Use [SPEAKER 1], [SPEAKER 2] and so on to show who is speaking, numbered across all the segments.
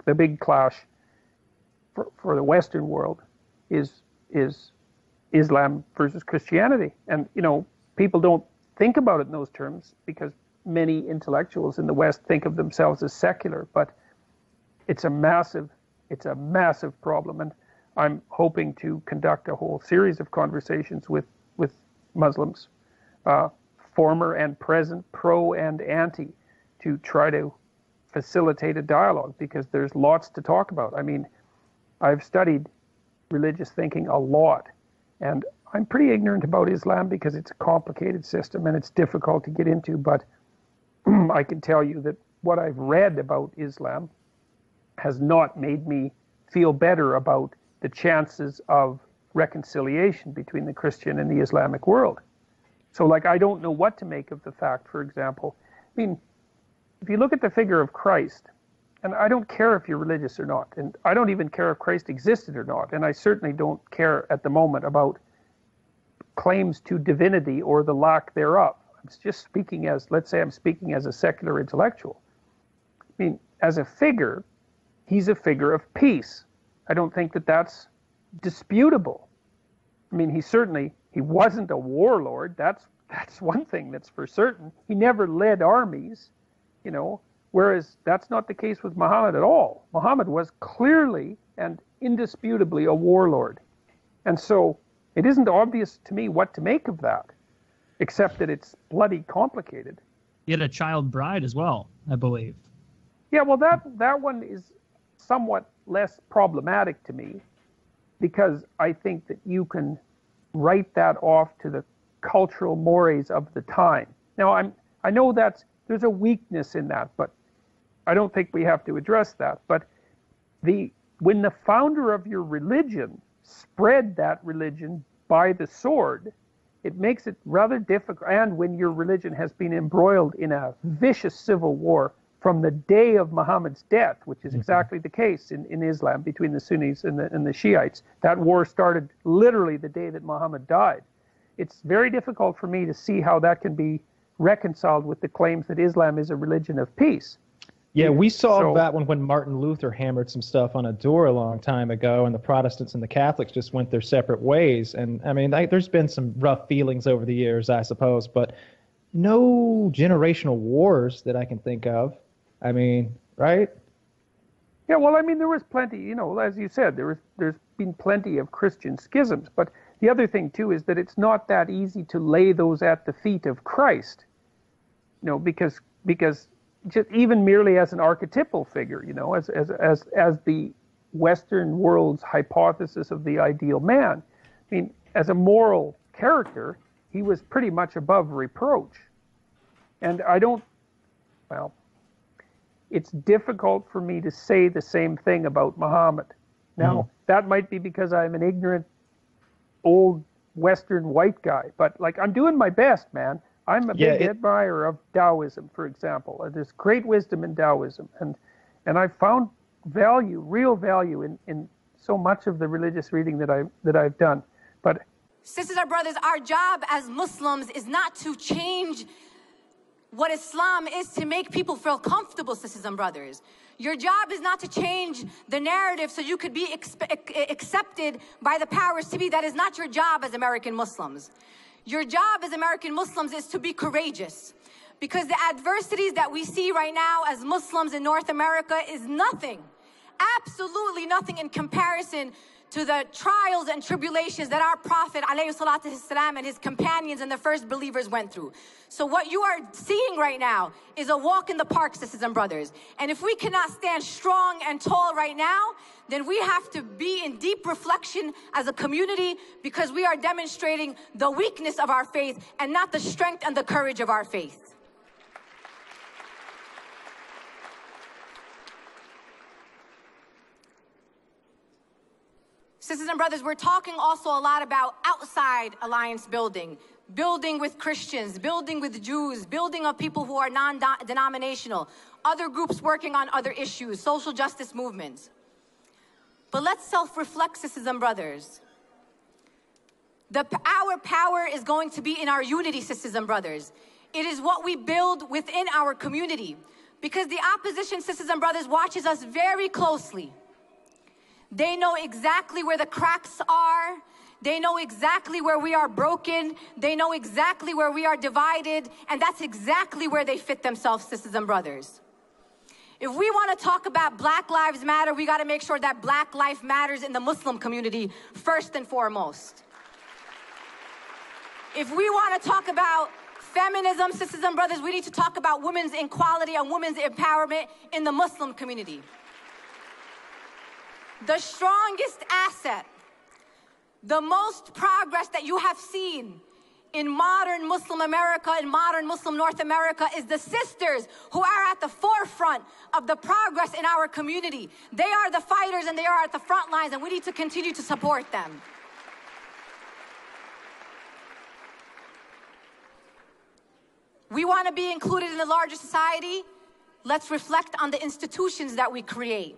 [SPEAKER 1] The big clash for the Western world is Islam versus Christianity. And, people don't think about it in those terms because many intellectuals in the West think of themselves as secular, but it's a massive problem. And I'm hoping to conduct a whole series of conversations with Muslims, former and present, pro and anti, to try to facilitate a dialogue, because there's lots to talk about. I mean, I've studied religious thinking a lot, and I'm pretty ignorant about Islam because it's a complicated system and it's difficult to get into, but I can tell you that what I've read about Islam has not made me feel better about the chances of reconciliation between the Christian and the Islamic world. So, I don't know what to make of the fact, for example, if you look at the figure of Christ, and I don't care if you're religious or not, and I don't even care if Christ existed or not, and I certainly don't care at the moment about claims to divinity or the lack thereof. I'm just speaking as, let's say I'm speaking as a secular intellectual. As a figure, he's a figure of peace. I don't think that that's disputable. He wasn't a warlord. That's one thing that's for certain. He never led armies, whereas that's not the case with Muhammad at all. Muhammad was clearly and indisputably a warlord. And so it isn't obvious to me what to make of that, except that it's bloody complicated.
[SPEAKER 2] He had a child bride as well, I believe.
[SPEAKER 1] Yeah, well, that one is somewhat less problematic to me, because I think that you can write that off to the cultural mores of the time. Now, I know there's a weakness in that, but I don't think we have to address that. But when the founder of your religion spread that religion by the sword, it makes it rather difficult. And when your religion has been embroiled in a vicious civil war from the day of Muhammad's death, which is exactly the case in Islam between the Sunnis and the Shiites, that war started literally the day that Muhammad died. It's very difficult for me to see how that can be reconciled with the claims that Islam is a religion of peace.
[SPEAKER 3] Yeah, we saw that when Martin Luther hammered some stuff on a door a long time ago, and the Protestants and the Catholics just went their separate ways. And there's been some rough feelings over the years, I suppose, but no generational wars that I can think of. Right?
[SPEAKER 1] Yeah, well, there was plenty, as you said, there's been plenty of Christian schisms. But the other thing, too, is that it's not that easy to lay those at the feet of Christ, because just even merely as an archetypal figure, as the Western world's hypothesis of the ideal man. As a moral character, he was pretty much above reproach. And it's difficult for me to say the same thing about Muhammad. Now, that might be because I'm an ignorant, old Western white guy, but I'm doing my best, man. I'm a big admirer of Taoism, for example. There's great wisdom in Taoism, and I've found real value in so much of the religious reading that I've done. But
[SPEAKER 4] sisters and brothers, our job as Muslims is not to change what Islam is to make people feel comfortable, sisters and brothers. Your job is not to change the narrative so you could be accepted by the powers to be. That is not your job as American Muslims. Your job as American Muslims is to be courageous, because the adversities that we see right now as Muslims in North America is nothing, absolutely nothing in comparison to the trials and tribulations that our Prophet ﷺ and his companions and the first believers went through. So what you are seeing right now is a walk in the park, sisters and brothers. And if we cannot stand strong and tall right now, then we have to be in deep reflection as a community, because we are demonstrating the weakness of our faith and not the strength and the courage of our faith. Sisters and brothers, we're talking also a lot about outside alliance building, building with Christians, building with Jews, building of people who are non-denominational, other groups working on other issues, social justice movements. But let's self-reflect, sisters and brothers. Our power is going to be in our unity, sisters and brothers. It is what we build within our community. Because the opposition, sisters and brothers, watches us very closely. They know exactly where the cracks are. They know exactly where we are broken. They know exactly where we are divided. And that's exactly where they fit themselves, sisters and brothers. If we want to talk about Black Lives Matter, we got to make sure that Black life matters in the Muslim community first and foremost. If we want to talk about feminism, sisters and brothers, we need to talk about women's equality and women's empowerment in the Muslim community. The strongest asset, the most progress that you have seen in modern Muslim America, in modern Muslim North America, is the sisters who are at the forefront of the progress in our community. They are the fighters and they are at the front lines, and we need to continue to support them. We want to be included in the larger society. Let's reflect on the institutions that we create.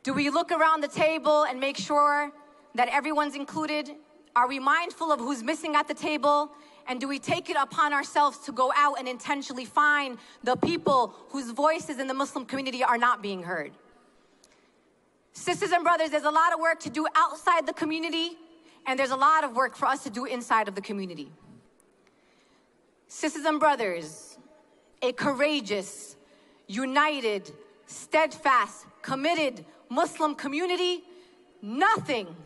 [SPEAKER 4] Do we look around the table and make sure that everyone's included? Are we mindful of who's missing at the table? And do we take it upon ourselves to go out and intentionally find the people whose voices in the Muslim community are not being heard? Sisters and brothers, there's a lot of work to do outside the community, and there's a lot of work for us to do inside of the community. Sisters and brothers, a courageous, united, steadfast, committed Muslim community, nothing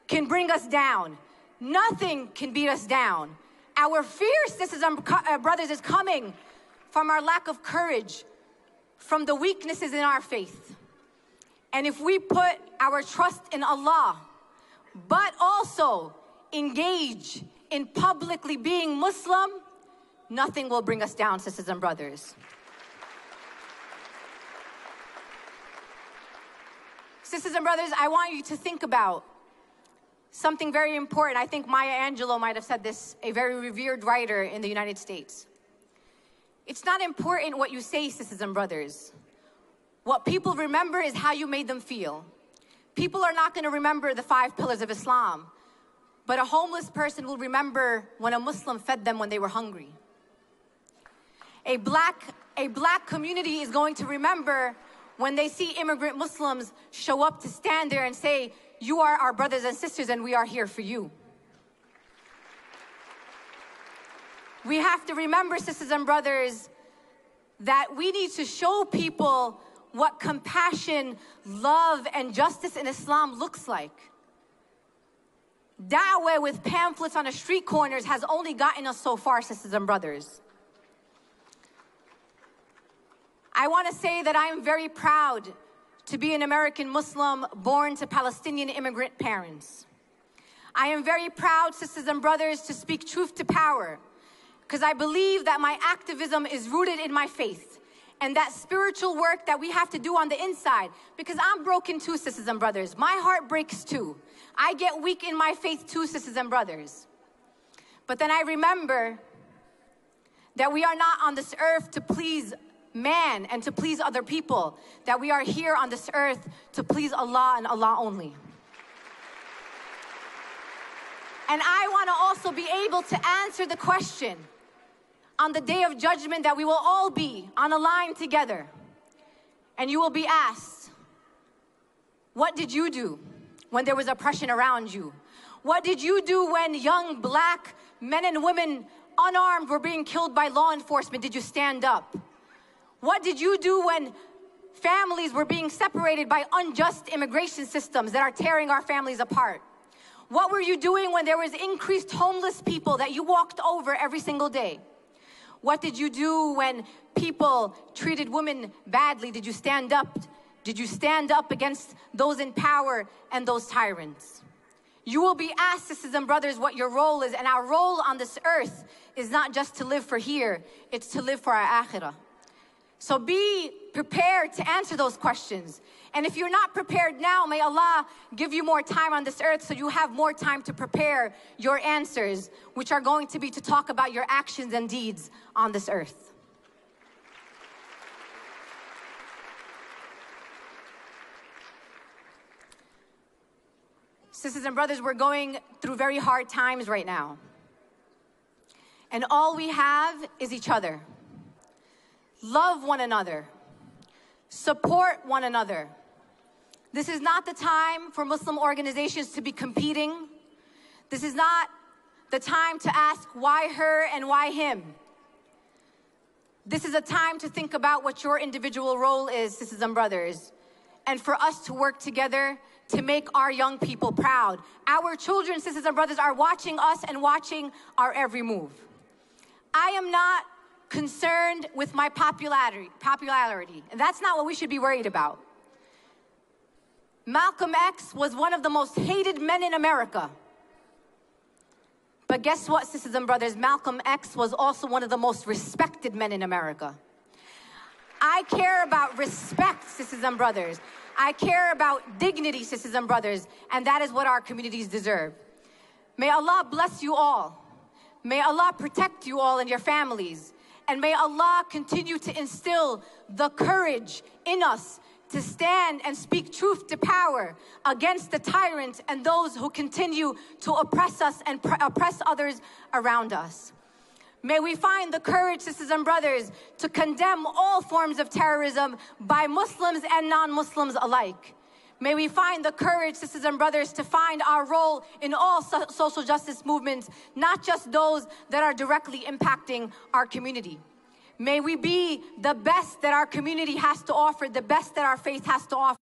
[SPEAKER 4] can bring us down. Nothing can beat us down. Our fear, sisters and brothers, is coming from our lack of courage, from the weaknesses in our faith. And if we put our trust in Allah, but also engage in publicly being Muslim, nothing will bring us down, sisters and brothers. Sisters and brothers, I want you to think about something very important. I think Maya Angelou might have said this, a very revered writer in the United States. It's not important what you say, sisters and brothers. What people remember is how you made them feel. People are not going to remember the 5 pillars of Islam, but a homeless person will remember when a Muslim fed them when they were hungry. A black community is going to remember when they see immigrant Muslims show up to stand there and say, "You are our brothers and sisters and we are here for you." We have to remember, sisters and brothers, that we need to show people what compassion, love, and justice in Islam looks like. Da'wah with pamphlets on the street corners has only gotten us so far, sisters and brothers. I want to say that I am very proud to be an American Muslim born to Palestinian immigrant parents. I am very proud, sisters and brothers, to speak truth to power, because I believe that my activism is rooted in my faith and that spiritual work that we have to do on the inside, because I'm broken too, sisters and brothers. My heart breaks too. I get weak in my faith too, sisters and brothers. But then I remember that we are not on this earth to please man and to please other people, that we are here on this earth to please Allah and Allah only. And I want to also be able to answer the question on the day of judgment that we will all be on a line together, and you will be asked, what did you do when there was oppression around you? What did you do when young black men and women unarmed were being killed by law enforcement? Did you stand up? What did you do when families were being separated by unjust immigration systems that are tearing our families apart? What were you doing when there was increased homeless people that you walked over every single day? What did you do when people treated women badly? Did you stand up? Did you stand up against those in power and those tyrants? You will be asked, sisters and brothers, what your role is, and our role on this earth is not just to live for here, it's to live for our akhirah. So be prepared to answer those questions. And if you're not prepared now, may Allah give you more time on this earth so you have more time to prepare your answers, which are going to be to talk about your actions and deeds on this earth. Sisters and brothers, we're going through very hard times right now. And all we have is each other. love one another, support one another. This is not the time for Muslim organizations to be competing. This is not the time to ask why her and why him. This is a time to think about what your individual role is, sisters and brothers, and for us to work together to make our young people proud. Our children, sisters and brothers, are watching us and watching our every move. I am not concerned with my popularity, and that's not what we should be worried about. Malcolm X was one of the most hated men in America. But guess what, sisters and brothers? Malcolm X was also one of the most respected men in America. I care about respect, sisters and brothers. I care about dignity, sisters and brothers, and that is what our communities deserve. May Allah bless you all. May Allah protect you all and your families. And may Allah continue to instill the courage in us to stand and speak truth to power against the tyrant and those who continue to oppress us and oppress others around us. May we find the courage, sisters and brothers, to condemn all forms of terrorism by Muslims and non-Muslims alike. May we find the courage, sisters and brothers, to find our role in all social justice movements, not just those that are directly impacting our community. May we be the best that our community has to offer, the best that our faith has to offer.